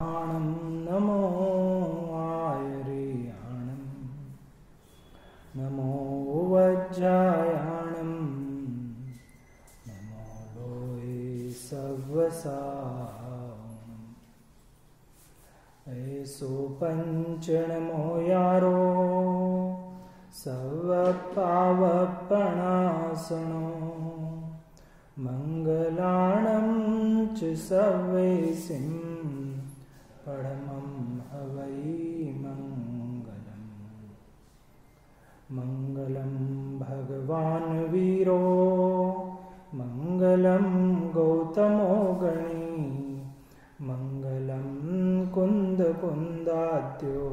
नमो आयर्याणं नमो वज्रायाणं नमो लोये सव्वसावणं ऐसो पंचनमो यारो सवपावपणासनो मंगलाणं च सवेसिं परमं हवै मंगलम् मंगलं भगवान् वीरो मंगलं गौतमो गणी मंगलं कुन्दकुन्दाद्यो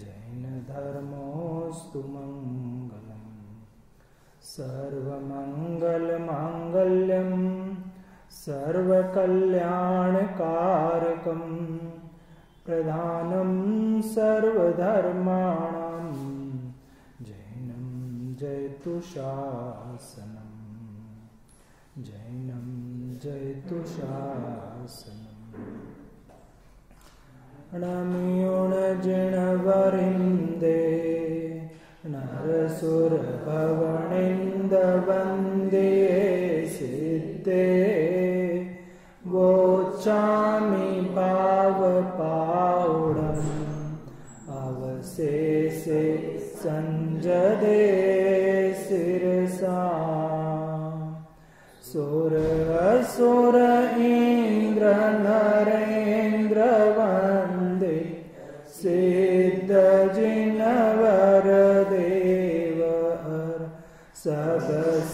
जैनधर्मोऽस्तु मंगलम् सर्वमङ्गलमाङ्गल्यं सर्वकल्याणकारकं प्रधानं सर्वधर्माणां जैनं जयतु शासनं जैनं जयतु शासनम् नमोऽर्जुनवरिन्दे नरसुरभवनिन्दवन्दे सिद्धे वोचामि पावपावडम् अवशेषे संजदे शिरसा सुर असुर इन्द्र नरेन्द्र वन्दे सिद्ध जिनवर देव सब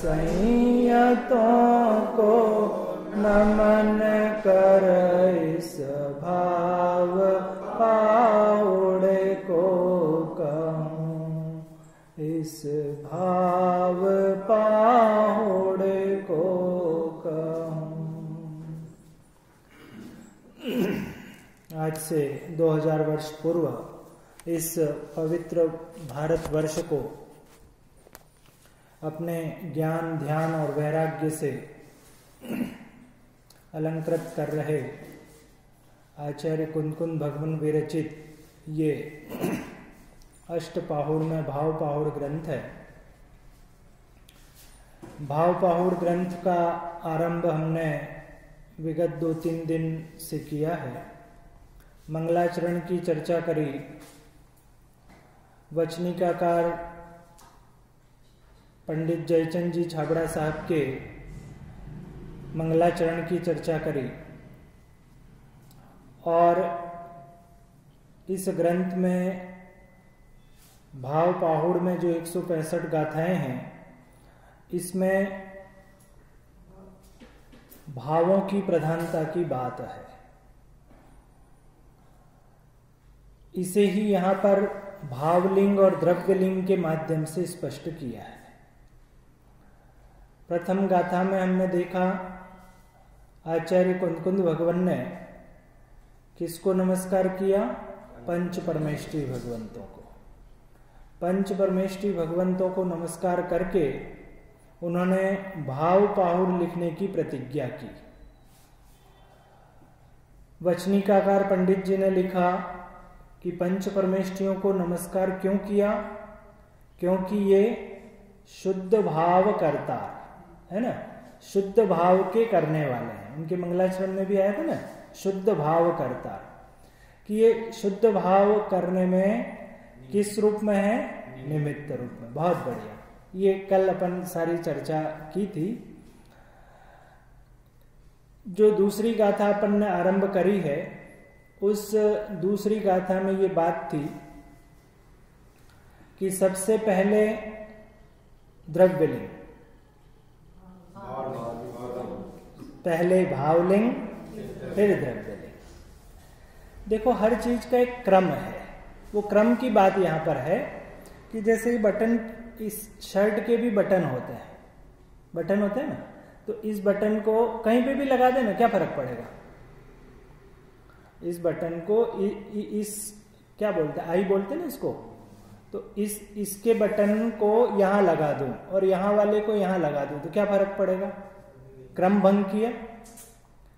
संयतों को नमन करई स्वभाव पाउड़े को कहूँ इस भाव पाउड़े को कहूँ। आज से 2000 वर्ष पूर्व इस पवित्र भारतवर्ष को अपने ज्ञान ध्यान और वैराग्य से अलंकृत कर रहे आचार्य कुंदकुंद भगवान विरचित ये अष्टपाहुड़ में भाव पाहुड़ ग्रंथ है। भाव पाहुड़ ग्रंथ का आरंभ हमने विगत 2-3 दिन से किया है। मंगलाचरण की चर्चा करी, वचनिकाकार पंडित जयचंद जी छाबड़ा साहब के मंगलाचरण की चर्चा करी और इस ग्रंथ में भाव पाहुड़ में जो 165 गाथाएं हैं, इसमें भावों की प्रधानता की बात है। इसे ही यहाँ पर भावलिंग और द्रव्यलिंग के माध्यम से स्पष्ट किया है। प्रथम गाथा में हमने देखा आचार्य कुंदकुंद भगवान ने किसको नमस्कार किया? पंच परमेष्ठी भगवंतों को। पंच परमेष्ठी भगवंतों को नमस्कार करके उन्होंने भाव पाहुड़ लिखने की प्रतिज्ञा की। वचनिकाकार पंडित जी ने लिखा कि पंच परमेष्ठियों को नमस्कार क्यों किया? क्योंकि ये शुद्ध भाव करता है ना, शुद्ध भाव के करने वाले हैं। उनके मंगलाचरण में भी आया था ना, शुद्ध भाव करता, कि ये शुद्ध भाव करने में किस रूप में है? निमित्त रूप में। बहुत बढ़िया, ये कल अपन सारी चर्चा की थी। जो दूसरी गाथा अपन ने आरंभ करी है, उस दूसरी गाथा में ये बात थी कि सबसे पहले द्रव्यलिंग, पहले भावलिंग, फिर द्रव्यलिंग। देखो, हर चीज का एक क्रम है। वो क्रम की बात यहां पर है कि जैसे ही बटन, इस शर्ट के भी बटन होते हैं, बटन होते हैं ना, तो इस बटन को कहीं पे भी लगा देना, क्या फर्क पड़ेगा? इस बटन को इस क्या बोलते हैं, आई बोलते हैं ना इसको, तो इसके बटन को यहां लगा दूं और यहां वाले को यहां लगा दूं तो क्या फर्क पड़ेगा? क्रम भंग किया।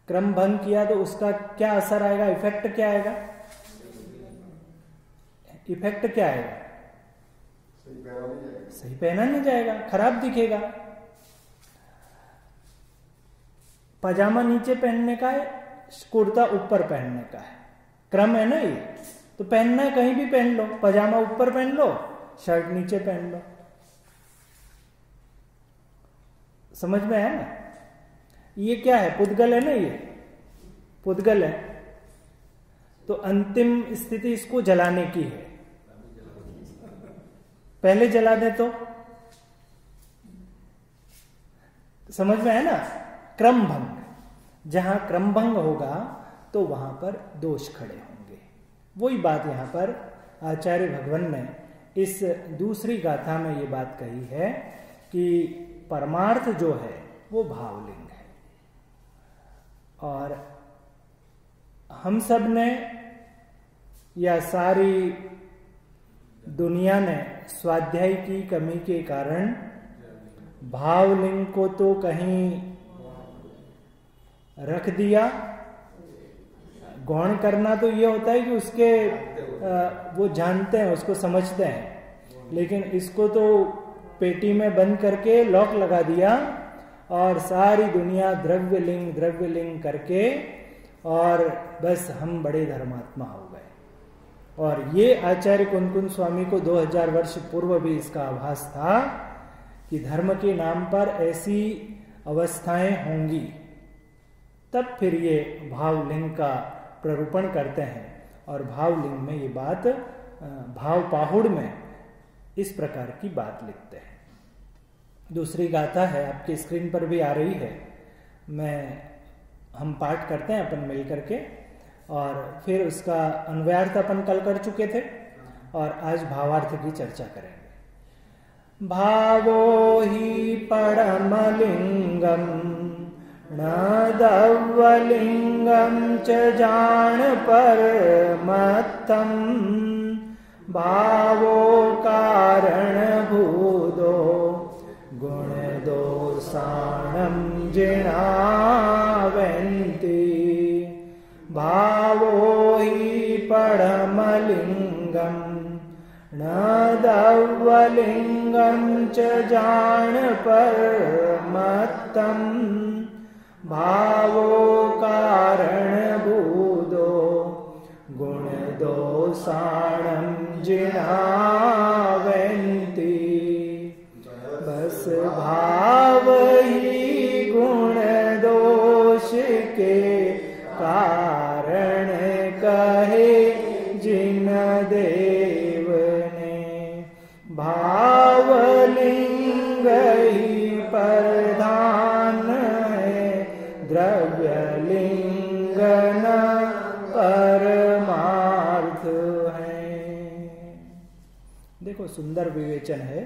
क्रम भंग किया तो उसका क्या असर आएगा, इफेक्ट क्या आएगा? इफेक्ट क्या आएगा? सही पहना नहीं जाएगा, खराब दिखेगा। पजामा नीचे पहनने का है, कुर्ता ऊपर पहनने का है, क्रम है ना ये। तो पहनना है कहीं भी पहन लो, पजामा ऊपर पहन लो, शर्ट नीचे पहन लो। समझ में है ना? ये क्या है? पुद्गल है ना, ये पुद्गल है। तो अंतिम स्थिति इसको जलाने की है। पहले जला दे तो समझ में है ना? क्रम भंग, जहां क्रम भंग होगा तो वहां पर दोष खड़े होंगे। वही बात यहां पर आचार्य भगवान ने इस दूसरी गाथा में ये बात कही है कि परमार्थ जो है वो भावलिंग है। और हम सब ने या सारी दुनिया ने स्वाध्याय की कमी के कारण भावलिंग को तो कहीं रख दिया। गौण करना तो ये होता है कि उसके वो जानते हैं, उसको समझते हैं, लेकिन इसको तो पेटी में बंद करके लॉक लगा दिया और सारी दुनिया द्रव्यलिंग करके और बस हम बड़े धर्मात्मा हो गए। और ये आचार्य कुंकुन स्वामी को 2000 वर्ष पूर्व भी इसका आभास था कि धर्म के नाम पर ऐसी अवस्थाएं होंगी। तब फिर ये भावलिंग का प्ररूपण करते हैं और भावलिंग में ये बात भाव पाहुड़ में इस प्रकार की बात लिखते हैं। दूसरी गाथा है, आपकी स्क्रीन पर भी आ रही है, हम पाठ करते हैं अपन मिल करके, और फिर उसका अन्वयार्थ अपन कल कर चुके थे और आज भावार्थ की चर्चा करेंगे। भावो ही परमलिंगम न दव्वलिंगम च जान परमत्तम भावो कारण भूदो गुण दोषाणं जिनावन्ति भावो हि परमलिंगम न दव्वलिंगम च जान परमत्तम भावो कारण भूदो गुण दोषाणं जिनावन्ति बस भाव ही गुण दोष के कारण कहे जिन देव ने भावलिंग ही प्रधान है द्रव्यलिंग न परमार्थ है। देखो सुंदर विवेचन है।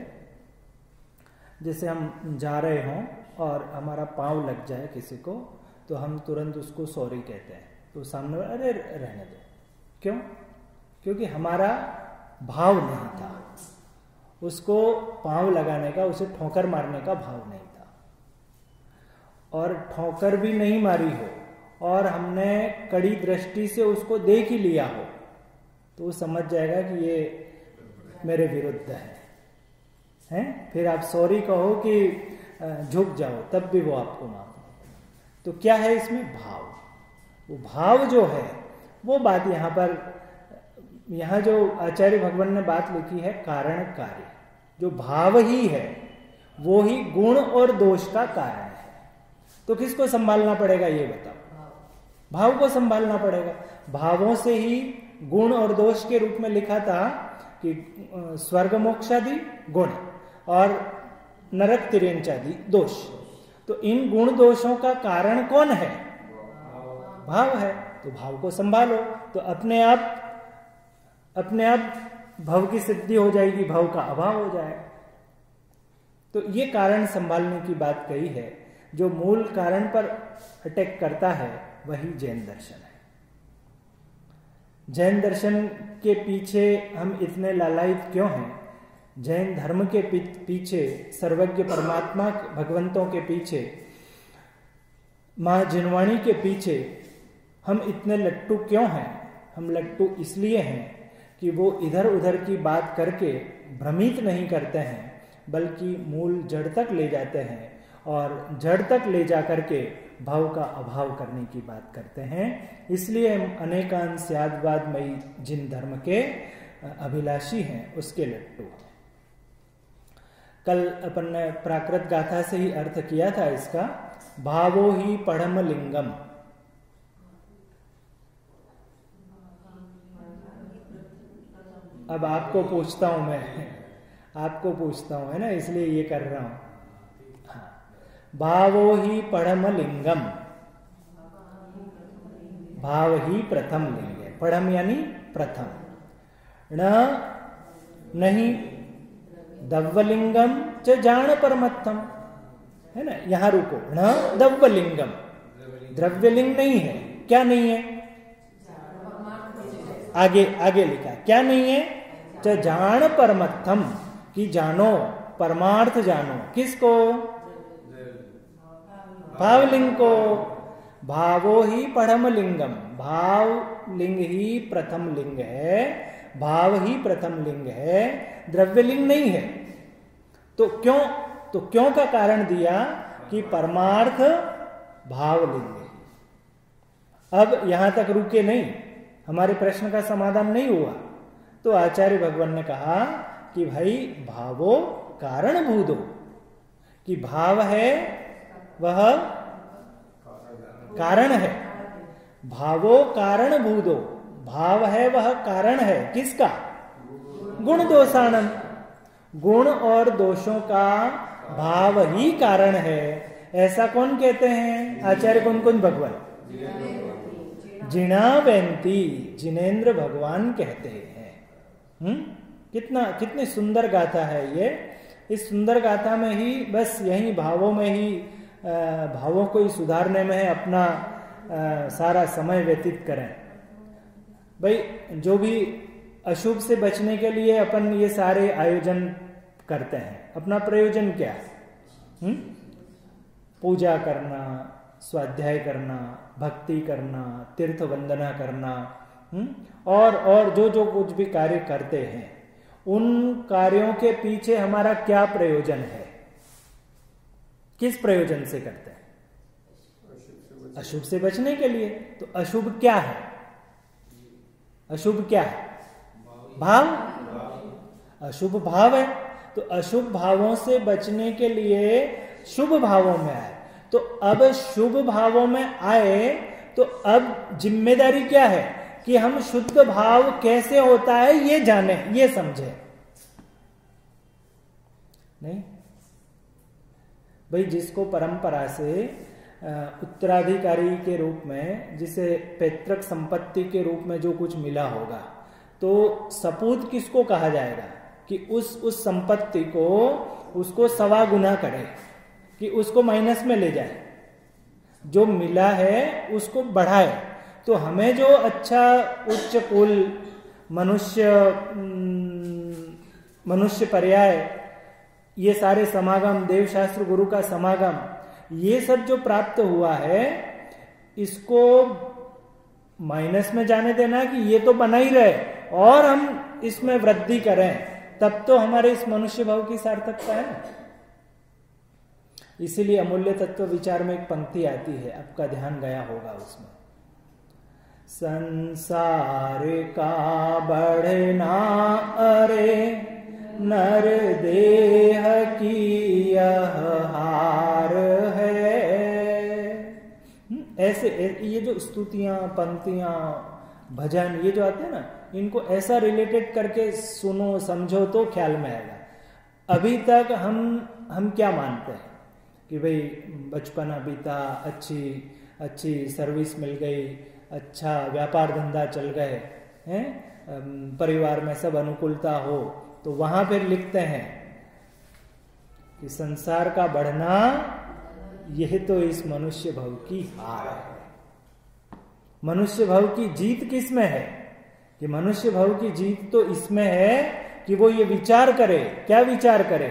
जैसे हम जा रहे हों और हमारा पाँव लग जाए किसी को तो हम तुरंत उसको सॉरी कहते हैं, तो सामने अरे रहने दो। क्यों? क्योंकि हमारा भाव नहीं था, उसको पाँव लगाने का, उसे ठोकर मारने का भाव नहीं था। और ठोकर भी नहीं मारी हो और हमने कड़ी दृष्टि से उसको देख ही लिया हो तो वो समझ जाएगा कि ये मेरे विरुद्ध है। फिर आप सॉरी कहो कि झुक जाओ, तब भी वो आपको माफ। तो क्या है इसमें? भाव। वो भाव जो है वो बात यहाँ जो आचार्य भगवान ने बात लिखी है कारण कार्य, जो भाव ही है वो ही गुण और दोष का कारण है। तो किसको संभालना पड़ेगा ये बताओ? भाव को संभालना पड़ेगा। भावों से ही गुण और दोष के रूप में लिखा था कि स्वर्ग मोक्षादि गुण और नरक तिर्यंचादि दोष। तो इन गुण दोषों का कारण कौन है? भाव है। तो भाव को संभालो तो अपने आप भव की सिद्धि हो जाएगी, भव का अभाव हो जाएगा। तो ये कारण संभालने की बात कही है। जो मूल कारण पर अटैक करता है वही जैन दर्शन है। जैन दर्शन के पीछे हम इतने लालायित क्यों हैं? जैन धर्म के पीछे, सर्वज्ञ परमात्मा भगवंतों के पीछे माँ जिनवाणी के पीछे हम इतने लट्टू क्यों हैं? हम लट्टू इसलिए हैं कि वो इधर उधर की बात करके भ्रमित नहीं करते हैं, बल्कि मूल जड़ तक ले जाते हैं और जड़ तक ले जा करके भाव का अभाव करने की बात करते हैं। इसलिए हम अनेकांत स्याद्वादमयी जिन धर्म के अभिलाषी हैं उसके लट्टू। कल अपन ने प्राकृत गाथा से ही अर्थ किया था इसका, भावो ही पढ़म लिंगम। अब आपको पूछता हूं मैं, आपको पूछता हूं, है ना, इसलिए ये कर रहा हूं। हाँ, भावो ही पढ़म लिंगम, भाव ही प्रथम लिंग है। पढ़म यानी प्रथम, न नहीं दव्वलिंगम च जान परमत्थम, है ना, यहां रुको। न दव्वलिंगम, द्रव्यलिंग नहीं है। क्या नहीं है? आगे आगे लिखा, क्या नहीं है? च जान परमत्थम, कि जानो, परमार्थ जानो। किसको? भावलिंग को। भावो ही पढ़म लिंगम, भाव लिंग ही प्रथम लिंग है, भाव ही प्रथम लिंग है, द्रव्यलिंग नहीं है। तो क्यों? तो क्यों का कारण दिया कि परमार्थ भावलिंग है। अब यहां तक रुके नहीं, हमारे प्रश्न का समाधान नहीं हुआ। तो आचार्य भगवान ने कहा कि भाई भावो कारण भूदो, कि भाव है वह कारण है। भावो कारण भूदो, भाव है वह कारण है। किसका? गुण दोषाणम, गुण और दोषों का भाव ही कारण है। ऐसा कौन कहते हैं? आचार्य कौन कौन? भगवान जिनावंती, जिनेन्द्र भगवान कहते हैं। कितनी सुंदर गाथा है ये। इस सुंदर गाथा में ही बस यही भावों में ही, भावों को ही सुधारने में है अपना सारा समय व्यतीत करें। भाई जो भी अशुभ से बचने के लिए अपन ये सारे आयोजन करते हैं, अपना प्रयोजन क्या है? पूजा करना, स्वाध्याय करना, भक्ति करना, तीर्थ वंदना करना, और जो जो कुछ भी कार्य करते हैं, उन कार्यों के पीछे हमारा क्या प्रयोजन है? किस प्रयोजन से करते हैं? अशुभ से बचने के लिए। तो अशुभ क्या है? अशुभ क्या है? भाव। अशुभ भाव है। तो अशुभ भावों से बचने के लिए शुभ भावों में आए। तो अब शुभ भावों में आए तो अब जिम्मेदारी क्या है कि हम शुद्ध भाव कैसे होता है ये जाने, ये समझे। नहीं भाई, जिसको परंपरा से उत्तराधिकारी के रूप में, जिसे पैतृक संपत्ति के रूप में जो कुछ मिला होगा, तो सपूत किसको कहा जाएगा? कि उस संपत्ति को उसको 1.25 गुना करे, कि उसको माइनस में ले जाए, जो मिला है उसको बढ़ाए। तो हमें जो अच्छा उच्च कुल, मनुष्य पर्याय, ये सारे समागम, देवशास्त्र गुरु का समागम, ये सब जो प्राप्त हुआ है, इसको माइनस में जाने देना कि ये तो बना ही रहे और हम इसमें वृद्धि करें, तब तो हमारे इस मनुष्य भाव की सार्थकता है। इसीलिए अमूल्य तत्व विचार में एक पंक्ति आती है, आपका ध्यान गया होगा उसमें, संसार का बढ़ना अरे नर देह की यह हार है। ऐसे ये जो स्तुतियां, पंक्तियां, भजन, ये जो आते हैं ना, इनको ऐसा रिलेटेड करके सुनो, समझो तो ख्याल में आएगा। अभी तक हम क्या मानते हैं कि भाई बचपना बीता, अच्छी सर्विस मिल गई, अच्छा व्यापार धंधा चल गए हैं, परिवार में सब अनुकूलता हो, तो वहां फिर लिखते हैं कि संसार का बढ़ना यह तो इस मनुष्य भव की हार है। मनुष्य भव की जीत किस में है? कि मनुष्य भव की जीत तो इसमें है कि वो ये विचार करे। क्या विचार करे?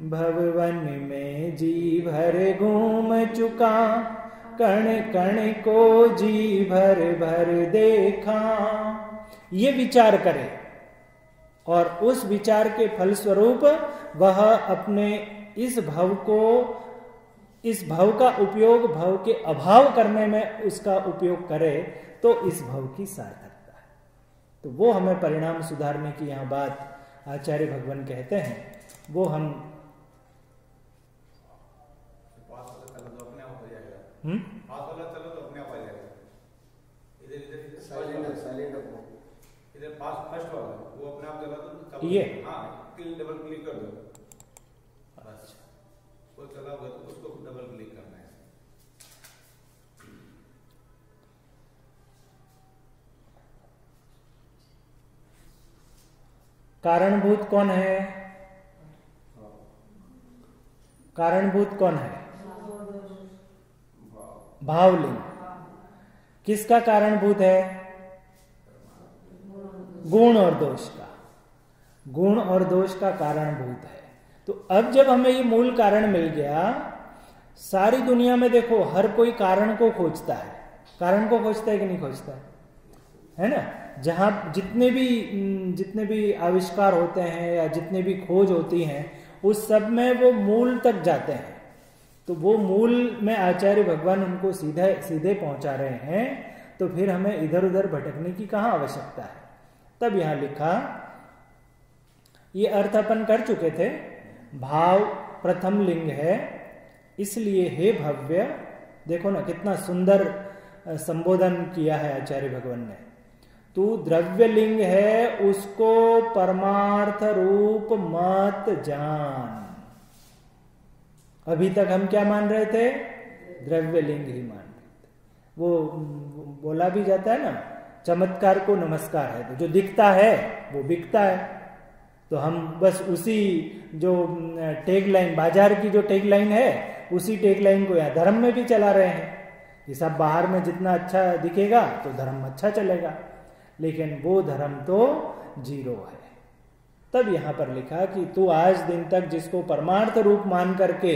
भववन में जी भर घूम चुका, कण कण को जी भर भर देखा, ये विचार करे और उस विचार के फलस्वरूप वह अपने इस भव को, इस भव का उपयोग भव के अभाव करने में उसका उपयोग करे, तो इस भव की सार्थकता है। तो वो हमें परिणाम सुधारने की यहां बात आचार्य भगवान कहते हैं, वो हम इधर पास फर्स्ट वाला वो अपने आप चला तो ये डबल क्लिक कर दो, बस वो चला हुआ तो उसको डबल क्लिक करना है। कारणभूत कौन है? कारणभूत कौन है? भावलिंग। किसका कारणभूत है? गुण और दोष का। गुण और दोष का कारणभूत है। तो अब जब हमें ये मूल कारण मिल गया, सारी दुनिया में देखो हर कोई कारण को खोजता है। कारण को खोजता है कि नहीं खोजता है ना? जहां जितने भी आविष्कार होते हैं या जितने भी खोज होती हैं, उस सब में वो मूल तक जाते हैं। तो वो मूल में आचार्य भगवान उनको सीधे पहुंचा रहे हैं, तो फिर हमें इधर उधर भटकने की कहां आवश्यकता है। तब यहां लिखा, ये अर्थ अपन कर चुके थे। भाव प्रथम लिंग है, इसलिए हे भव्य, देखो ना कितना सुंदर संबोधन किया है आचार्य भगवान ने। तू द्रव्य लिंग है, उसको परमार्थ रूप मत जान। अभी तक हम क्या मान रहे थे? द्रव्य लिंग ही मान रहे थे। वो बोला भी जाता है ना, चमत्कार को नमस्कार है, तो जो दिखता है वो बिकता है। तो हम बस उसी जो टैग लाइन, बाजार की जो टैग लाइन है, उसी टैग लाइन को यहाँ धर्म में भी चला रहे हैं कि सब बाहर में जितना अच्छा दिखेगा तो धर्म अच्छा चलेगा, लेकिन वो धर्म तो जीरो है। तब यहां पर लिखा कि तू आज दिन तक जिसको परमार्थ रूप मान करके,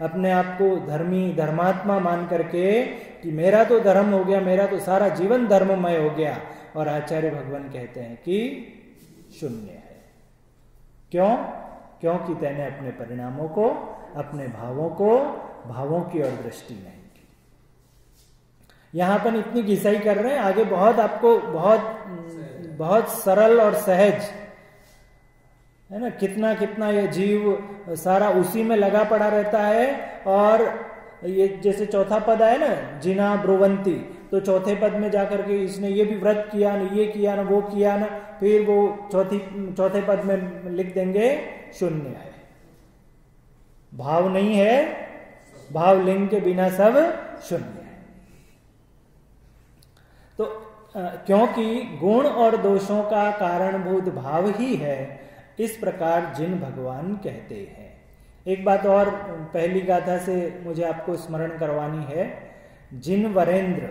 अपने आप को धर्मी धर्मात्मा मान करके कि मेरा तो धर्म हो गया, मेरा तो सारा जीवन धर्ममय हो गया, और आचार्य भगवान कहते हैं कि शून्य है। क्यों? क्योंकि तेने अपने परिणामों को, अपने भावों की ओर दृष्टि नहीं की। यहां पर इतनी घिसाई कर रहे हैं, आगे बहुत आपको बहुत सरल और सहज है ना, कितना कितना ये जीव सारा उसी में लगा पड़ा रहता है। और ये जैसे चौथा पद है ना, जिना ब्रुवंती, तो चौथे पद में जाकर के इसने ये भी व्रत किया ना, ये किया ना, वो किया ना, फिर वो चौथे पद में लिख देंगे शून्य है, भाव नहीं है, भाव लिंग के बिना सब शून्य है। तो क्योंकि गुण और दोषों का कारणभूत भाव ही है, इस प्रकार जिन भगवान कहते हैं। एक बात और पहली गाथा से मुझे आपको स्मरण करवानी है। जिन वरेंद्र,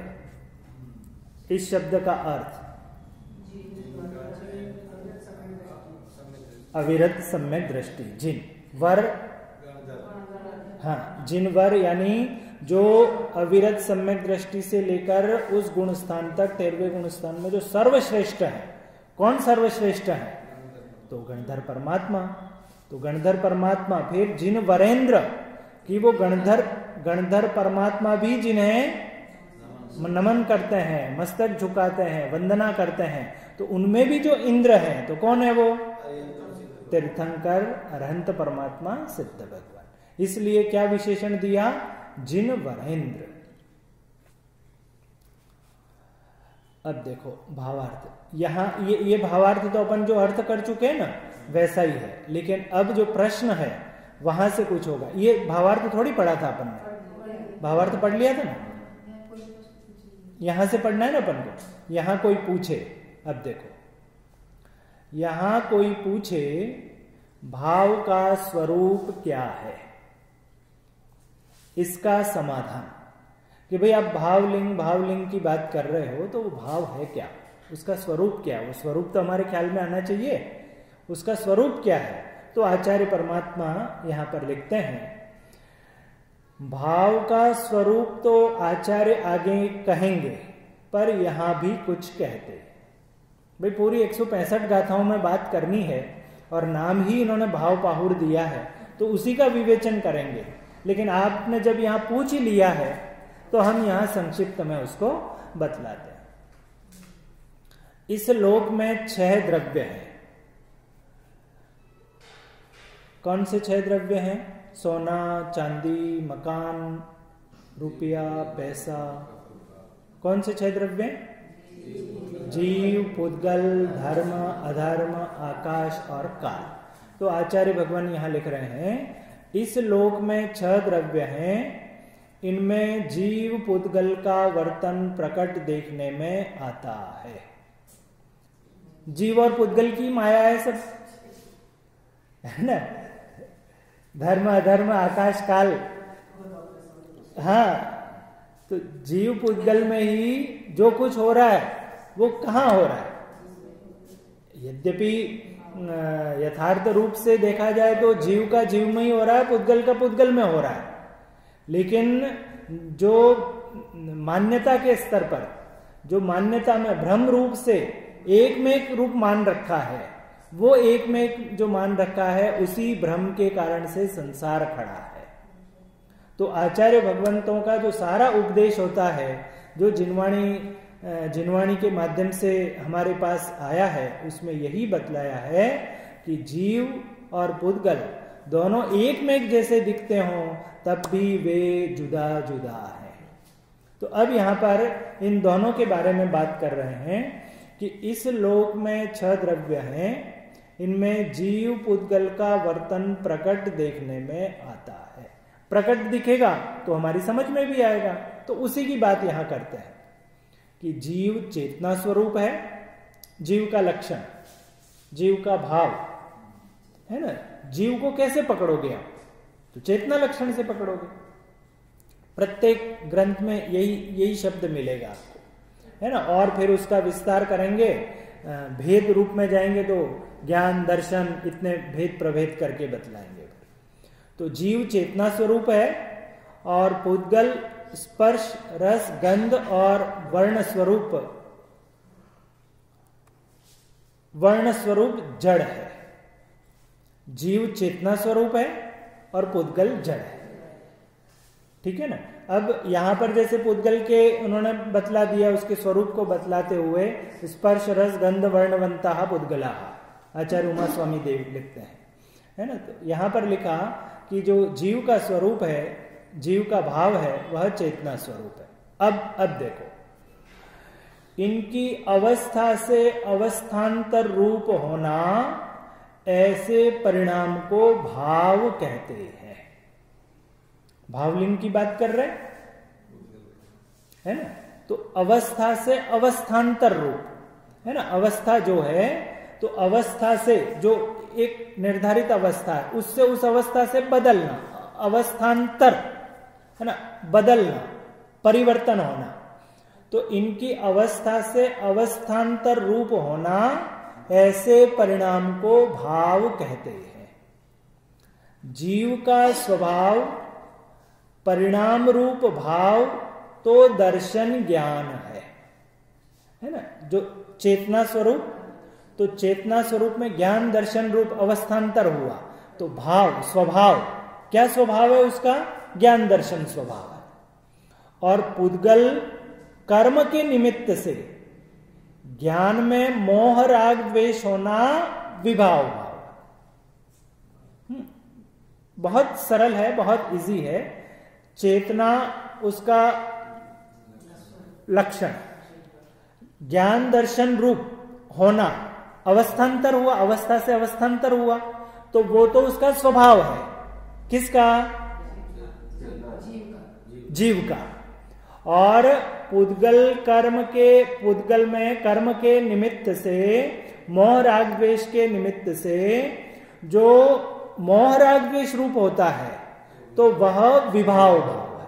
इस शब्द का अर्थ अविरत सम्यक दृष्टि। जिन वर, हाँ, जिन वर यानी जो अविरत सम्यक दृष्टि से लेकर उस गुण स्थान तक, 13वें गुण स्थान में जो सर्वश्रेष्ठ है। कौन सर्वश्रेष्ठ है? तो गणधर परमात्मा। तो गणधर परमात्मा, फिर जिन वरेंद्र कि वो गणधर परमात्मा भी जिन्हें नमन करते हैं, मस्तक झुकाते हैं, वंदना करते हैं, तो उनमें भी जो इंद्र हैं, तो कौन है वो? तीर्थंकर अरहंत परमात्मा सिद्ध भगवान। इसलिए क्या विशेषण दिया? जिन वरेंद्र। अब देखो भावार्थ, यहां ये भावार्थ तो अपन जो अर्थ कर चुके हैं ना, वैसा ही है, लेकिन अब जो प्रश्न है वहां से कुछ होगा। ये भावार्थ थोड़ी पढ़ा था अपन ने, भावार्थ पढ़ लिया था ना, यहां से पढ़ना है ना अपन को। यहां कोई पूछे, अब देखो यहां कोई पूछे भाव का स्वरूप क्या है, इसका समाधान कि भाई आप भावलिंग की बात कर रहे हो, तो वो भाव है क्या, उसका स्वरूप क्या है? वो स्वरूप तो हमारे ख्याल में आना चाहिए, उसका स्वरूप क्या है? तो आचार्य परमात्मा यहां पर लिखते हैं भाव का स्वरूप तो आचार्य आगे कहेंगे, पर यहां भी कुछ कहते हैं। भाई पूरी 165 गाथाओं में बात करनी है और नाम ही इन्होंने भाव पाहुर दिया है, तो उसी का विवेचन करेंगे। लेकिन आपने जब यहां पूछ ही लिया है तो हम यहां संक्षिप्त में उसको बतलाते हैं। इस लोक में 6 द्रव्य हैं। कौन से 6 द्रव्य हैं? सोना, चांदी, मकान, रुपया, पैसा। कौन से 6 द्रव्य? जीव, पुद्गल, धर्म, अधर्म, आकाश और काल। तो आचार्य भगवान यहां लिख रहे हैं इस लोक में 6 द्रव्य हैं, इनमें जीव पुद्गल का वर्तन प्रकट देखने में आता है। जीव और पुद्गल की माया है सब, है ना? धर्म, अधर्म, आकाश, काल। हाँ, तो जीव पुद्गल में ही जो कुछ हो रहा है वो कहां हो रहा है? यद्यपि यथार्थ रूप से देखा जाए तो जीव का जीव में ही हो रहा है, पुद्गल का पुद्गल में हो रहा है। लेकिन जो मान्यता के स्तर पर, जो मान्यता में भ्रम रूप से एक में एक रूप मान रखा है, वो एक में एक जो मान रखा है, उसी भ्रम के कारण से संसार खड़ा है। तो आचार्य भगवंतों का जो सारा उपदेश होता है, जो जिनवाणी के माध्यम से हमारे पास आया है, उसमें यही बतलाया है कि जीव और पुद्गल दोनों एक में एक जैसे दिखते हों, तब भी वे जुदा जुदा हैं। तो अब यहां पर इन दोनों के बारे में बात कर रहे हैं कि इस लोक में 6 द्रव्य हैं, इनमें जीव पुद्गल का वर्तन प्रकट देखने में आता है। प्रकट दिखेगा तो हमारी समझ में भी आएगा। तो उसी की बात यहां करते हैं कि जीव चेतना स्वरूप है, जीव का लक्षण, जीव का भाव, है ना? जीव को कैसे पकड़ोगे आप? तो चेतना लक्षण से पकड़ोगे। प्रत्येक ग्रंथ में यही शब्द मिलेगा आपको, है ना? और फिर उसका विस्तार करेंगे, भेद रूप में जाएंगे तो ज्ञान, दर्शन, इतने भेद प्रभेद करके बतलाएंगे। तो जीव चेतना स्वरूप है और पुद्गल स्पर्श, रस, गंध और वर्ण स्वरूप जड़ है। जीव चेतना स्वरूप है और पुद्गल जड़ है। ठीक है ना? अब यहां पर जैसे पुद्गल के उन्होंने बतला दिया, उसके स्वरूप को बतलाते हुए स्पर्श, रस, गंध, वर्णवंता पुद्गला, आचार्य उमा स्वामी देव लिखते हैं, है ना? तो यहां पर लिखा कि जो जीव का स्वरूप है, जीव का भाव है, वह चेतना स्वरूप है। अब देखो, इनकी अवस्था से अवस्थांतर रूप होना, ऐसे परिणाम को भाव कहते हैं। भावलिंग की बात कर रहे है ना? तो अवस्था से अवस्थांतर रूप, है ना? अवस्था जो है, तो अवस्था से जो एक निर्धारित अवस्था है, उससे उस अवस्था से बदलना, अवस्थांतर, है ना? बदलना, परिवर्तन होना। तो इनकी अवस्था से अवस्थांतर रूप होना, ऐसे परिणाम को भाव कहते हैं। जीव का स्वभाव परिणाम रूप भाव तो दर्शन ज्ञान है ना? जो चेतना स्वरूप, तो चेतना स्वरूप में ज्ञान दर्शन रूप अवस्थांतर हुआ, तो भाव, स्वभाव, क्या स्वभाव है उसका? ज्ञान दर्शन स्वभाव है। और पुद्गल कर्म के निमित्त से ज्ञान में मोह राग द्वेष होना विभाव भाव। बहुत सरल है, बहुत इजी है। चेतना उसका लक्षण, ज्ञान दर्शन रूप होना, अवस्थांतर हुआ, अवस्था से अवस्थांतर हुआ, तो वो तो उसका स्वभाव है। किसका? जीव का। और पुद्गल पुद्गल में कर्म के निमित्त से, मोह राग द्वेष के निमित्त से जो मोह राग द्वेष रूप होता है, तो वह विभाव भाव है।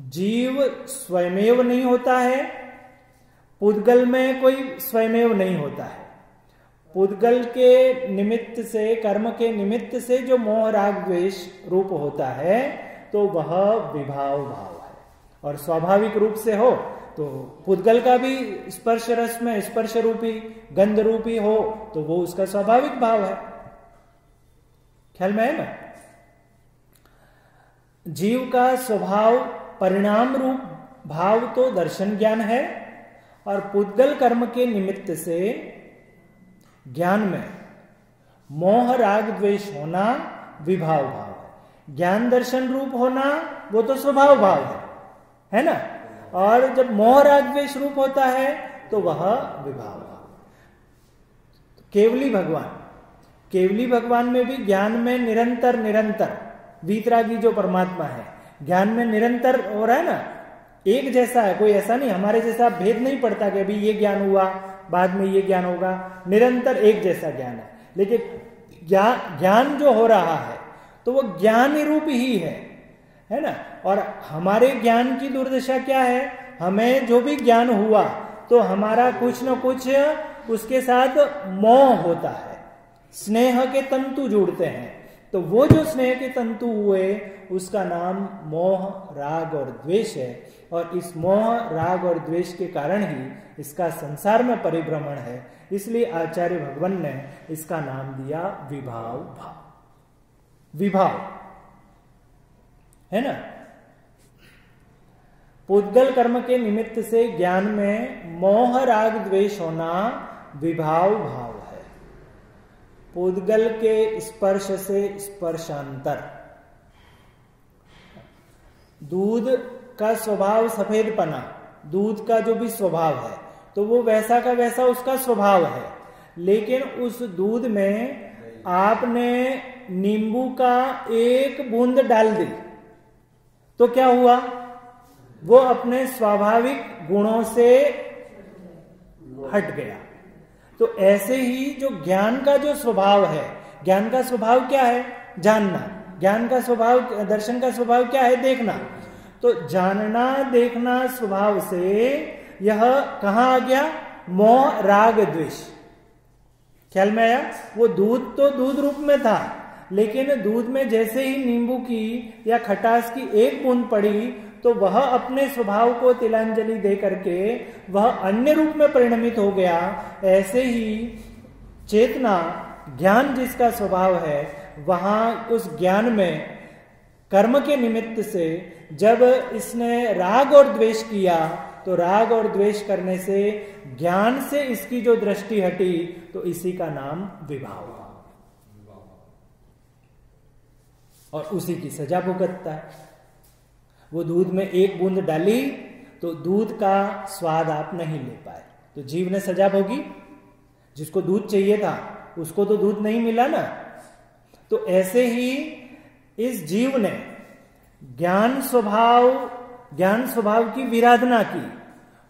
जीव स्वयमेव नहीं होता है, पुद्गल में कोई स्वयमेव नहीं होता है। पुद्गल के निमित्त से, कर्म के निमित्त से जो मोह राग द्वेष रूप होता है तो वह विभाव भाव है। और स्वाभाविक रूप से हो तो पुद्गल का भी स्पर्श रस में स्पर्श रूपी गंध रूपी हो तो वो उसका स्वाभाविक भाव है। ख्याल में है ना? जीव का स्वभाव परिणाम रूप भाव तो दर्शन ज्ञान है, और पुद्गल कर्म के निमित्त से ज्ञान में मोह राग द्वेष होना विभाव भाव है। ज्ञान दर्शन रूप होना वो तो स्वभाव भाव है ना? और जब मोह राग द्वेष रूप होता है तो वह विभाव भाव। केवली भगवान में भी ज्ञान में निरंतर वीतरागी जो परमात्मा है ज्ञान में निरंतर हो रहा है ना, एक जैसा है, कोई ऐसा नहीं हमारे जैसा भेद नहीं पड़ता कि अभी ये ज्ञान हुआ बाद में ये ज्ञान होगा, निरंतर एक जैसा ज्ञान है। लेकिन ज्ञान जो हो रहा है तो वो ज्ञान रूप ही है ना? और हमारे ज्ञान की दुर्दशा क्या है, हमें जो भी ज्ञान हुआ तो हमारा कुछ न कुछ उसके साथ मोह होता है, स्नेह के तंतु जुड़ते हैं। तो वो जो स्नेह के तंतु हुए उसका नाम मोह राग और द्वेष है, और इस मोह राग और द्वेष के कारण ही इसका संसार में परिभ्रमण है। इसलिए आचार्य भगवान ने इसका नाम दिया विभाव भाव। विभाव है ना? पुद्गल कर्म के निमित्त से ज्ञान में मोह राग द्वेष होना विभाव भाव है। पुद्गल के स्पर्श से स्पर्शांतर, दूध का स्वभाव सफेदपना, दूध का जो भी स्वभाव है तो वो वैसा का वैसा उसका स्वभाव है। लेकिन उस दूध में आपने नींबू का एक बूंद डाल दी तो क्या हुआ, वो अपने स्वाभाविक गुणों से हट गया। तो ऐसे ही जो ज्ञान का जो स्वभाव है, ज्ञान का स्वभाव क्या है, जानना। ज्ञान का स्वभाव, दर्शन का स्वभाव क्या है, देखना। तो जानना देखना स्वभाव से यह कहां आ गया, मोह राग द्वेष। ख्याल में आया? वो दूध तो दूध रूप में था, लेकिन दूध में जैसे ही नींबू की या खटास की एक बूंद पड़ी तो वह अपने स्वभाव को तिलांजलि दे करके वह अन्य रूप में परिणमित हो गया। ऐसे ही चेतना, ज्ञान जिसका स्वभाव है, वहां उस ज्ञान में कर्म के निमित्त से जब इसने राग और द्वेष किया तो राग और द्वेष करने से ज्ञान से इसकी जो दृष्टि हटी तो इसी का नाम विभाव, और उसी की सजा भुगतता है। वो दूध में एक बूंद डाली तो दूध का स्वाद आप नहीं ले पाए तो जीव ने सजा भोगी। जिसको दूध चाहिए था उसको तो दूध नहीं मिला ना। तो ऐसे ही इस जीव ने ज्ञान स्वभाव की विराधना की,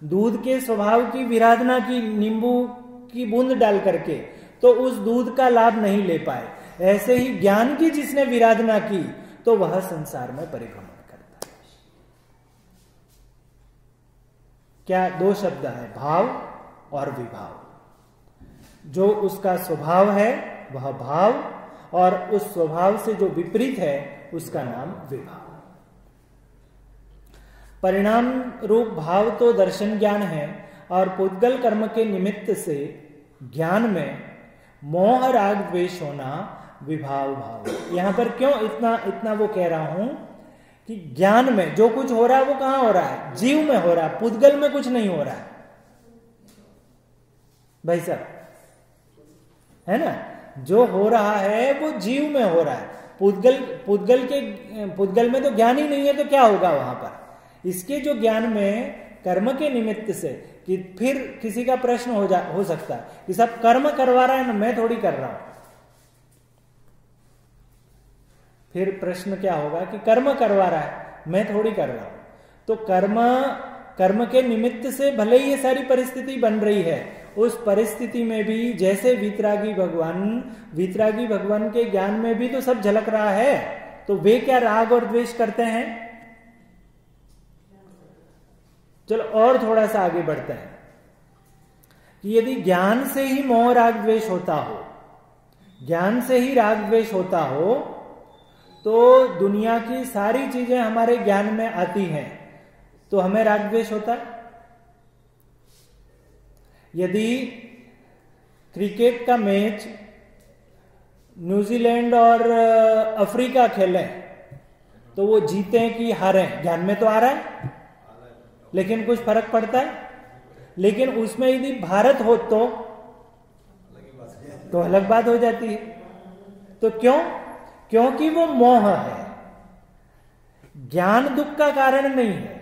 दूध के स्वभाव की विराधना की नींबू की बूंद डाल करके, तो उस दूध का लाभ नहीं ले पाए। ऐसे ही ज्ञान की जिसने विराधना की तो वह संसार में परिभ्रमण करता है। क्या दो शब्द है, भाव और विभाव। जो उसका स्वभाव है वह भाव, और उस स्वभाव से जो विपरीत है उसका नाम विभाव। परिणाम रूप भाव तो दर्शन ज्ञान है, और पुद्गल कर्म के निमित्त से ज्ञान में मोह राग द्वेष होना विभाव भाव। यहां पर क्यों इतना वो कह रहा हूं कि ज्ञान में जो कुछ हो रहा है वो कहां हो रहा है, जीव में हो रहा है, पुद्गल में कुछ नहीं हो रहा है भाई साहब, है ना। जो हो रहा है वो जीव में हो रहा है। पुद्गल में तो ज्ञान ही नहीं है तो क्या होगा वहां पर। इसके जो ज्ञान में कर्म के निमित्त से, कि फिर किसी का प्रश्न हो सकता है कि सब कर्म करवा रहा है ना, मैं थोड़ी कर रहा हूं। फिर प्रश्न क्या होगा कि कर्म करवा रहा है, मैं थोड़ी कर रहा हूं। तो कर्म के निमित्त से भले ही ये सारी परिस्थिति बन रही है, उस परिस्थिति में भी जैसे वीतरागी भगवान के ज्ञान में भी तो सब झलक रहा है। तो वे क्या राग और द्वेष करते हैं। चलो और थोड़ा सा आगे बढ़ते हैं कि यदि ज्ञान से ही मोह राग द्वेष होता हो, ज्ञान से ही राग द्वेष होता हो, तो दुनिया की सारी चीजें हमारे ज्ञान में आती हैं, तो हमें राग द्वेष होता है। यदि क्रिकेट का मैच न्यूजीलैंड और अफ्रीका खेलें तो वो जीते कि हारे, ज्ञान में तो आ रहा है, लेकिन कुछ फर्क पड़ता है। लेकिन उसमें यदि भारत हो तो अलग बात हो जाती है। तो क्यों? क्योंकि वो मोह है, ज्ञान दुख का कारण नहीं है।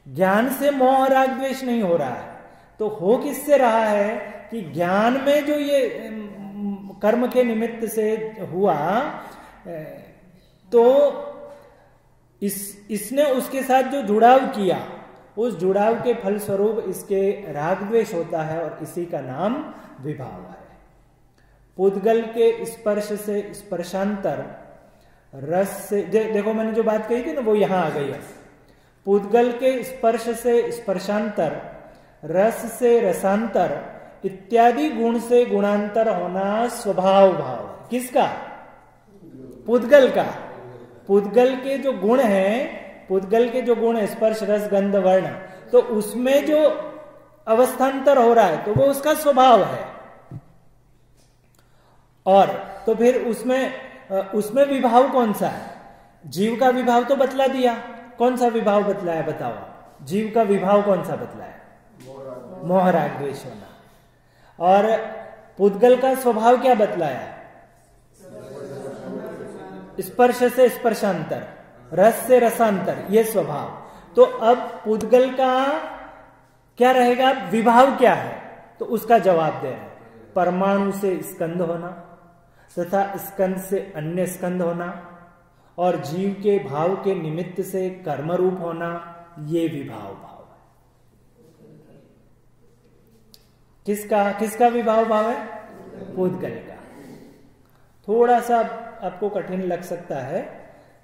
ज्ञान से मोह राग द्वेष नहीं हो रहा है, तो हो किससे रहा है कि ज्ञान में जो ये कर्म के निमित्त से हुआ, तो इसने उसके साथ जो जुड़ाव किया, उस जुड़ाव के फलस्वरूप इसके राग द्वेष होता है, और इसी का नाम विभाव है। पुद्गल के स्पर्श से स्पर्शांतर, रस से, देखो मैंने जो बात कही थी ना, वो यहां आ गई है। पुद्गल के स्पर्श से स्पर्शांतर, रस से रसांतर इत्यादि गुण से गुणांतर होना स्वभाव भाव। किसका? पुद्गल का। पुद्गल के जो गुण हैं, पुद्गल के जो गुण है स्पर्श रस गंध वर्ण, तो उसमें जो अवस्थांतर हो रहा है तो वो उसका स्वभाव है। और तो फिर उसमें विभाव कौन सा है? जीव का विभाव तो बतला दिया। कौन सा विभाव बतलाया बताओ? जीव का विभाव कौन सा बतलाया? मोह राग द्वेष होना। और पुद्गल का स्वभाव क्या बतलाया? स्पर्श से स्पर्शांतर, रस से रसांतर, ये स्वभाव। तो अब पुद्गल का क्या रहेगा? विभाव क्या है? तो उसका जवाब दे रहे हैं, परमाणु से स्कंद होना तथा स्कंद से अन्य स्कंद होना, और जीव के भाव के निमित्त से कर्म रूप होना, ये विभाव भाव है। किसका विभाव भाव है? पुद्गल का। थोड़ा सा आपको कठिन लग सकता है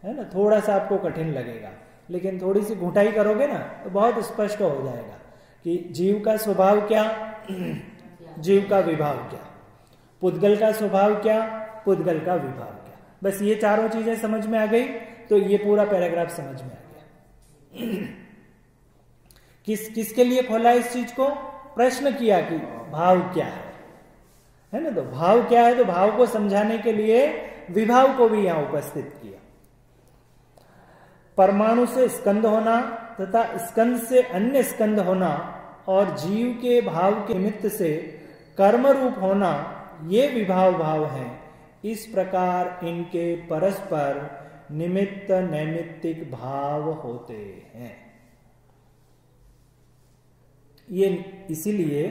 ना, थोड़ा सा आपको कठिन लगेगा, लेकिन थोड़ी सी घुटाई करोगे ना तो बहुत स्पष्ट हो जाएगा कि जीव का स्वभाव क्या, जीव का विभाव क्या, पुद्गल का स्वभाव क्या, पुद्गल का विभाव क्या। बस ये चारों चीजें समझ में आ गई तो ये पूरा पैराग्राफ समझ में आ गया। किसके लिए खोला इस चीज को? प्रश्न किया कि भाव क्या है ना। तो भाव क्या है, तो भाव को समझाने के लिए विभाव को भी यहां उपस्थित किया। परमाणु से स्कंद होना तथा स्कंद से अन्य स्कंद होना, और जीव के भाव के निमित्त से कर्म रूप होना, ये विभाव भाव हैं। इस प्रकार इनके परस्पर निमित्त नैमित्तिक भाव होते हैं। ये इसीलिए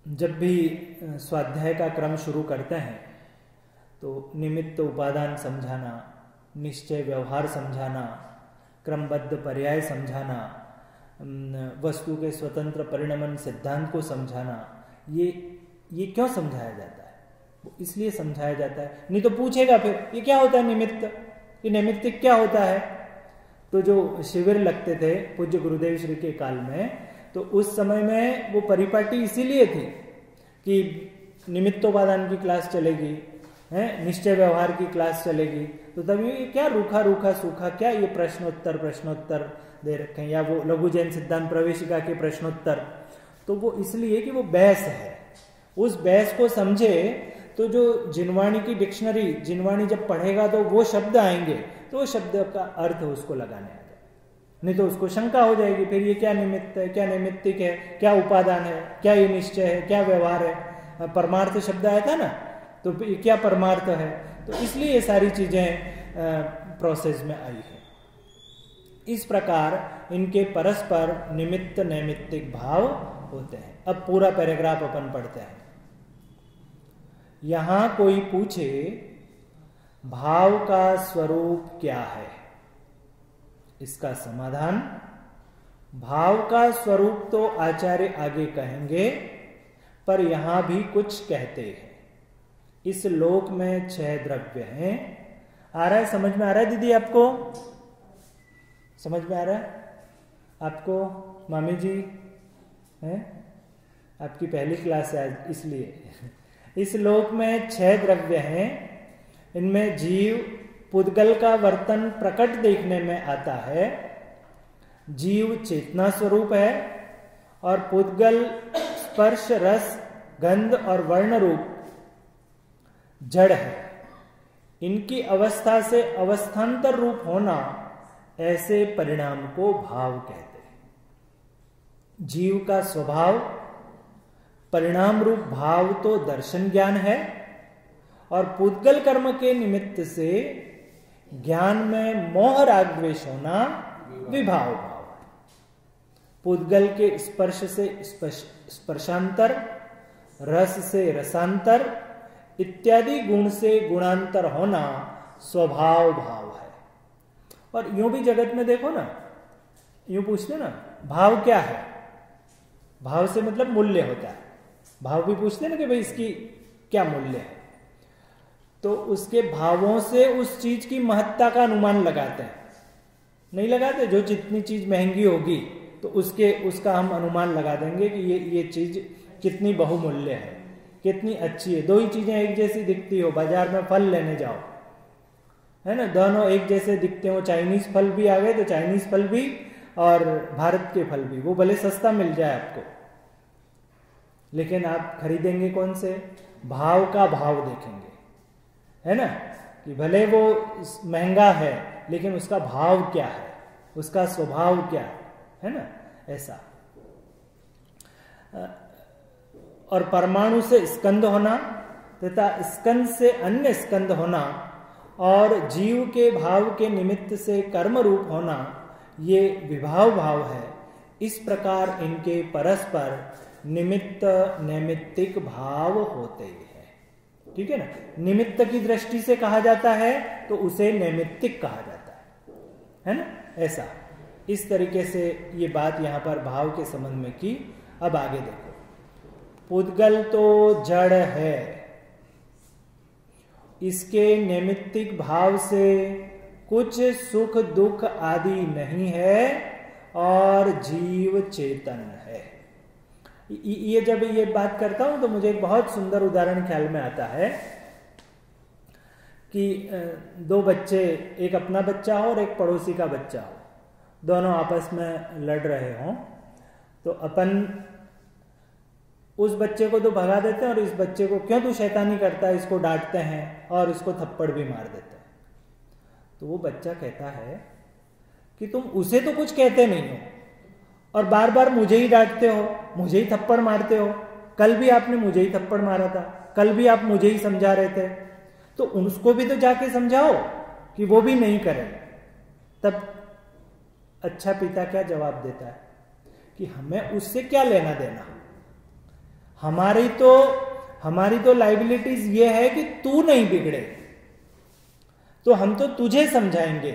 जब भी स्वाध्याय का क्रम शुरू करते हैं तो निमित्त उपादान समझाना, निश्चय व्यवहार समझाना, क्रमबद्ध पर्याय समझाना, वस्तु के स्वतंत्र परिणमन सिद्धांत को समझाना, ये क्यों समझाया जाता है? वो इसलिए समझाया जाता है, नहीं तो पूछेगा फिर ये क्या होता है निमित्त, ये नैमित्तिक क्या होता है। तो जो शिविर लगते थे पूज्य गुरुदेव श्री के काल में, तो उस समय में वो परिपाटी इसीलिए थी कि निमित्तोपादान की क्लास चलेगी, है निश्चय व्यवहार की क्लास चलेगी, तो तभी क्या रूखा रूखा सूखा क्या ये प्रश्नोत्तर दे रखे हैं, या वो लघु जैन सिद्धांत प्रवेशिका के प्रश्नोत्तर। तो वो इसलिए कि वो बहस है, उस बहस को समझे तो जो जिनवाणी की डिक्शनरी, जिनवाणी जब पढ़ेगा तो वो शब्द आएंगे, तो वो शब्द का अर्थ उसको लगाने आ जाए, नहीं तो उसको शंका हो जाएगी फिर ये क्या निमित्त है, क्या नैमित्तिक है, क्या उपादान है, क्या ये निश्चय है, क्या व्यवहार है। परमार्थ शब्द आया था ना, तो क्या परमार्थ है। तो इसलिए ये सारी चीजें प्रोसेस में आई है। इस प्रकार इनके परस्पर निमित्त नैमित्तिक भाव होते हैं। अब पूरा पैराग्राफ अपन पढ़ते हैं। यहां कोई पूछे भाव का स्वरूप क्या है, इसका समाधान, भाव का स्वरूप तो आचार्य आगे कहेंगे, पर यहां भी कुछ कहते हैं। इस लोक में 6 द्रव्य हैं। आ रहा है, समझ में आ रहा है दीदी? आपको समझ में आ रहा है? आपको मामी जी है? आपकी पहली क्लास है आज, इसलिए इस लोक में 6 द्रव्य हैं। इनमें जीव पुद्गल का वर्तन प्रकट देखने में आता है। जीव चेतना स्वरूप है और पुद्गल स्पर्श, रस, गंध और वर्ण रूप जड़ है। इनकी अवस्था से अवस्थांतर रूप होना, ऐसे परिणाम को भाव कहते हैं। जीव का स्वभाव परिणाम रूप भाव तो दर्शन ज्ञान है और पुद्गल कर्म के निमित्त से ज्ञान में मोह राग द्वेष होना विभाव भाव है। पुद्गल के स्पर्श से स्पर्शांतर, रस से रसांतर इत्यादि गुण से गुणांतर होना स्वभाव भाव है। और यूं भी जगत में देखो ना, यूं पूछते ना भाव क्या है, भाव से मतलब मूल्य होता है। भाव भी पूछते ना कि भाई इसकी क्या मूल्य है, तो उसके भावों से उस चीज की महत्ता का अनुमान लगाते हैं। नहीं लगाते? जो जितनी चीज महंगी होगी तो उसका हम अनुमान लगा देंगे कि ये चीज कितनी बहुमूल्य है, कितनी अच्छी है। 2 ही चीजें एक जैसी दिखती हो, बाजार में फल लेने जाओ, है ना, दोनों एक जैसे दिखते हो। चाइनीज फल भी आ गए तो चाइनीज फल भी और भारत के फल भी, वो भले सस्ता मिल जाए आपको, लेकिन आप खरीदेंगे कौन से? भाव का भाव देखेंगे, है ना, कि भले वो महंगा है लेकिन उसका भाव क्या है, उसका स्वभाव क्या है ना, ऐसा। और परमाणु से स्कंद होना तथा स्कंद से अन्य स्कंद होना और जीव के भाव के निमित्त से कर्म रूप होना, ये विभाव भाव है। इस प्रकार इनके परस्पर निमित्त नैमित्तिक भाव होते हैं। ठीक है ना, निमित्त की दृष्टि से कहा जाता है तो उसे नैमित्तिक कहा जाता है ना, ऐसा। इस तरीके से ये बात यहां पर भाव के संबंध में की। अब आगे देखो, पुद्गल तो जड़ है, इसके नैमित्तिक भाव से कुछ सुख दुख आदि नहीं है और जीव चेतन है। ये जब ये बात करता हूं तो मुझे एक बहुत सुंदर उदाहरण ख्याल में आता है कि 2 बच्चे, एक अपना बच्चा हो और एक पड़ोसी का बच्चा हो, दोनों आपस में लड़ रहे हों, तो अपन उस बच्चे को तो भगा देते हैं और इस बच्चे को क्यों तू शैतानी करता है, इसको डांटते हैं और इसको थप्पड़ भी मार देते हैं। तो वो बच्चा कहता है कि तुम उसे तो कुछ कहते नहीं हो और बार बार मुझे ही डांटते हो, मुझे ही थप्पड़ मारते हो। कल भी आपने मुझे ही थप्पड़ मारा था, कल भी आप मुझे ही समझा रहे थे, तो उसको भी तो जाके समझाओ कि वो भी नहीं करे। तब अच्छा पिता क्या जवाब देता है कि हमें उससे क्या लेना देना, हमारी तो लाइबिलिटीज ये है कि तू नहीं बिगड़े, तो हम तो तुझे समझाएंगे।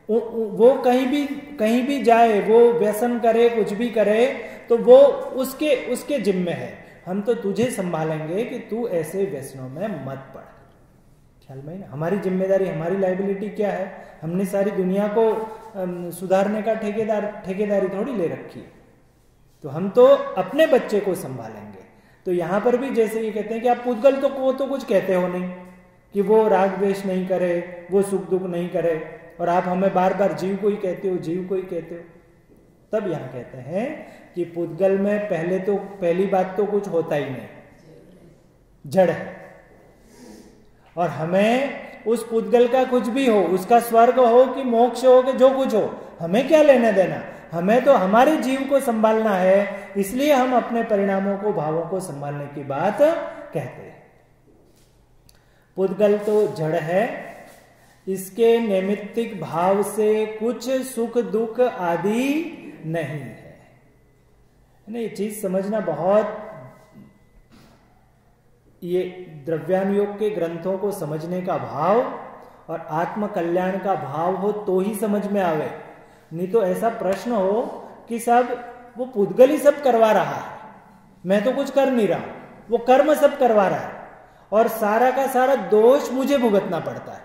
वो कहीं भी जाए, वो व्यसन करे, कुछ भी करे, तो वो उसके जिम्मे है। हम तो तुझे संभालेंगे कि तू ऐसे व्यसनों में मत पड़। ख्याल में ना, हमारी जिम्मेदारी, हमारी लाइबिलिटी क्या है? हमने सारी दुनिया को सुधारने का ठेकेदारी थोड़ी ले रखी है, तो हम तो अपने बच्चे को संभालेंगे। तो यहां पर भी जैसे ये कहते हैं कि आप पुद्गल तो कुछ कहते हो नहीं, कि वो राग द्वेष नहीं करे, वो सुख दुख नहीं करे, और आप हमें बार बार जीव को ही कहते हो, जीव को ही कहते हो। तब यहां कहते हैं कि पुद्गल में पहली बात तो कुछ होता ही नहीं, जड़ है, और हमें उस पुद्गल का कुछ भी हो, उसका स्वर्ग हो कि मोक्ष हो कि जो कुछ हो, हमें क्या लेना देना। हमें तो हमारे जीव को संभालना है, इसलिए हम अपने परिणामों को, भावों को संभालने की बात कहते हैं। पुद्गल तो जड़ है, इसके नैमित्तिक भाव से कुछ सुख दुख आदि नहीं है। ये चीज समझना बहुत, ये द्रव्यानुयोग के ग्रंथों को समझने का भाव और आत्म कल्याण का भाव हो तो ही समझ में आवे। नहीं तो ऐसा प्रश्न हो कि सब वो पुद्गल ही सब करवा रहा है, मैं तो कुछ कर नहीं रहा, वो कर्म सब करवा रहा है और सारा का सारा दोष मुझे भुगतना पड़ता है,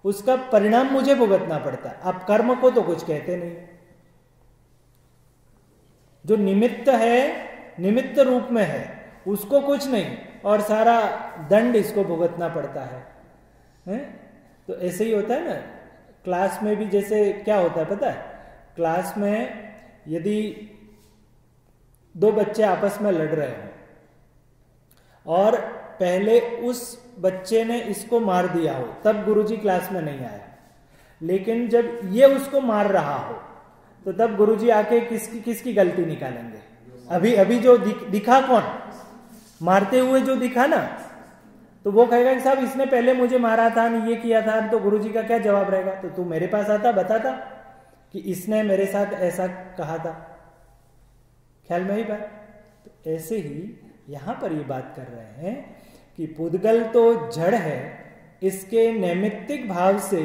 उसका परिणाम मुझे भुगतना पड़ता है। आप कर्म को तो कुछ कहते नहीं। जो निमित्त है, निमित्त रूप में है, उसको कुछ नहीं और सारा दंड इसको भुगतना पड़ता है? तो ऐसे ही होता है ना क्लास में भी। जैसे क्या होता है पता है, क्लास में यदि दो बच्चे आपस में लड़ रहे हो और पहले उस बच्चे ने इसको मार दिया हो, तब गुरुजी क्लास में नहीं आया, लेकिन जब ये उसको मार रहा हो तो तब गुरुजी आके किसकी गलती निकालेंगे? अभी जो दिखा कौन मारते हुए जो दिखा ना, तो वो कहेगा कि साहब इसने पहले मुझे मारा था, ये किया था। तो गुरुजी का क्या जवाब रहेगा? तो तू मेरे पास आता, बताता कि इसने मेरे साथ ऐसा कहा था। ख्याल में ही बात। तो ऐसे ही यहां पर ये बात कर रहे हैं कि पुद्गल तो जड़ है, इसके नैमित्तिक भाव से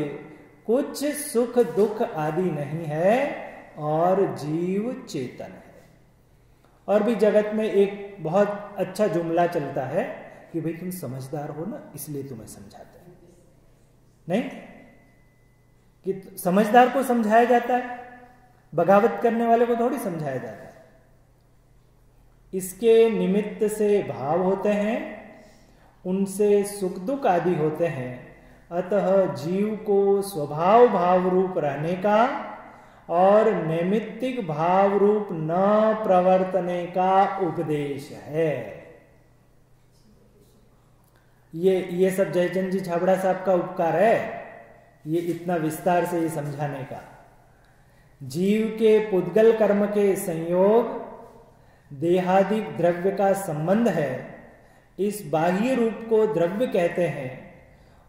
कुछ सुख दुख आदि नहीं है और जीव चेतन है। और भी जगत में एक बहुत अच्छा जुमला चलता है कि भाई तुम समझदार हो ना, इसलिए तुम्हें समझाते हैं। नहीं कि समझदार को समझाया जाता है, बगावत करने वाले को थोड़ी समझाया जाता है। इसके निमित्त से भाव होते हैं, उनसे सुख दुख आदि होते हैं। अतः जीव को स्वभाव भाव रूप रहने का और नैमित्तिक भाव रूप न प्रवर्तने का उपदेश है। ये सब जयचंद जी छाबड़ा साहब का उपकार है, ये इतना विस्तार से ये समझाने का। जीव के पुद्गल कर्म के संयोग देहादिक द्रव्य का संबंध है। इस बाह्य रूप को द्रव्य कहते हैं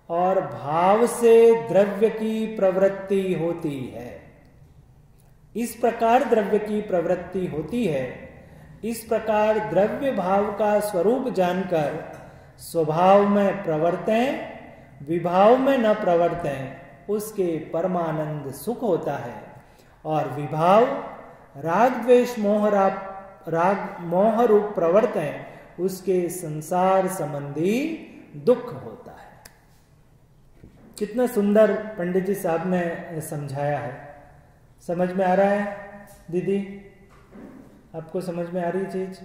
और भाव से द्रव्य की प्रवृत्ति होती है। इस प्रकार द्रव्य की प्रवृत्ति होती है। इस प्रकार द्रव्य भाव का स्वरूप जानकर स्वभाव में प्रवर्तें, विभाव में न प्रवर्तें, उसके परमानंद सुख होता है। और विभाव राग द्वेष मोह रूप प्रवर्तें, उसके संसार संबंधी दुख होता है। कितना सुंदर पंडित जी साहब ने समझाया है। समझ में आ रहा है दीदी? आपको समझ में आ रही चीज?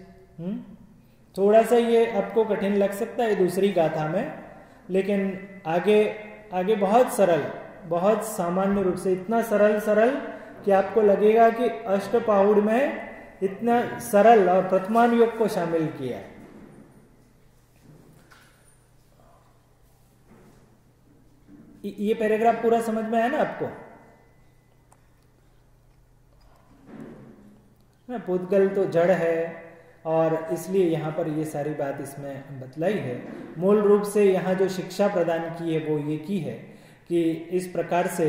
थोड़ा सा ये आपको कठिन लग सकता है दूसरी गाथा में, लेकिन आगे बहुत सरल, बहुत सामान्य रूप से, इतना सरल कि आपको लगेगा कि अष्टपाहुड़ में इतना सरल और प्रथमान योग को शामिल किया है। ये पैराग्राफ पूरा समझ में आया ना आपको? पुद्गल तो जड़ है और इसलिए यहां पर ये सारी बात इसमें बतलाई है। मूल रूप से यहां जो शिक्षा प्रदान की है वो ये की है कि इस प्रकार से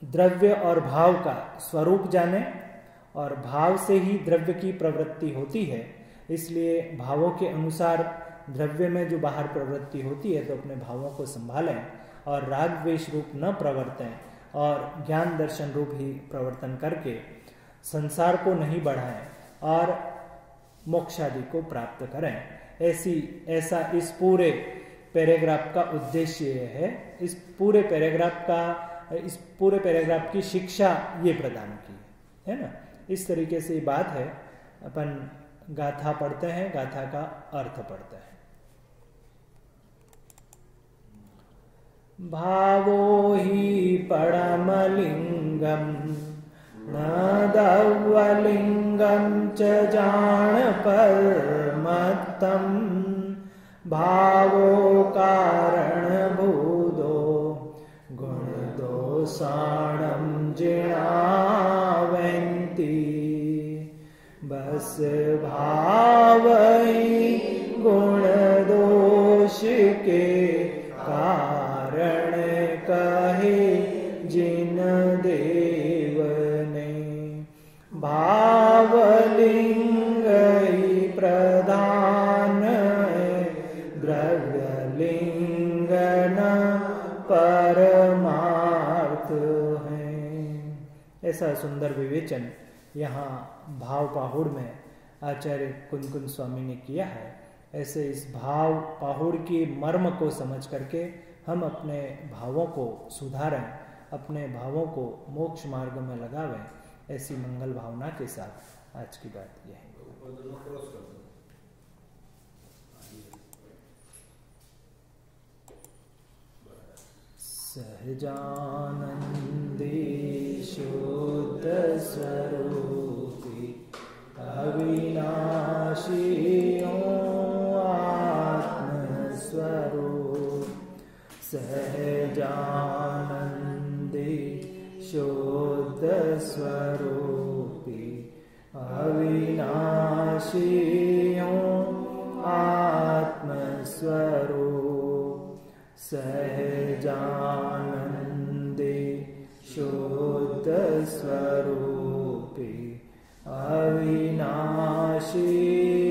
द्रव्य और भाव का स्वरूप जाने और भाव से ही द्रव्य की प्रवृत्ति होती है। इसलिए भावों के अनुसार द्रव्य में जो बाहर प्रवृत्ति होती है तो अपने भावों को संभालें और राग द्वेष रूप न प्रवर्तें और ज्ञान दर्शन रूप ही प्रवर्तन करके संसार को नहीं बढ़ाएं और मोक्ष आदि को प्राप्त करें। ऐसा इस पूरे पैराग्राफ का उद्देश्य है। इस पूरे पैराग्राफ की शिक्षा ये प्रदान की है ना। इस तरीके से बात है। अपन गाथा पढ़ते हैं, गाथा का अर्थ पढ़ते हैं। भावो ही परमलिंगम न दव्वलिंगम च जान परमत्तम भावो कारण भूदो गुण दोषाणम जिणावन्ति बस भाव ही गुण दोष के कारण कहे जिन देव ने भावलिंग ही प्रधान द्रव्यलिंग न परमार्थ है। ऐसा सुंदर विवेचन यहाँ भाव पाहुड़ में आचार्य कुंदकुंद स्वामी ने किया है। ऐसे इस भाव पाहुड़ की मर्म को समझ करके हम अपने भावों को सुधारें, अपने भावों को मोक्ष मार्ग में लगावें ऐसी मंगल भावना के साथ आज की बात यह है। ऊपर दोनों क्रॉस कर दो। सहजानंदे शुद्ध स्वरूपी अविनाशी आत्मस्वरूप, सहजानंदे शुद्ध स्वरूपी अविनाशी आत्मस्वरूप, सहजानंदे शुद्ध स्वरूपी अविनाशी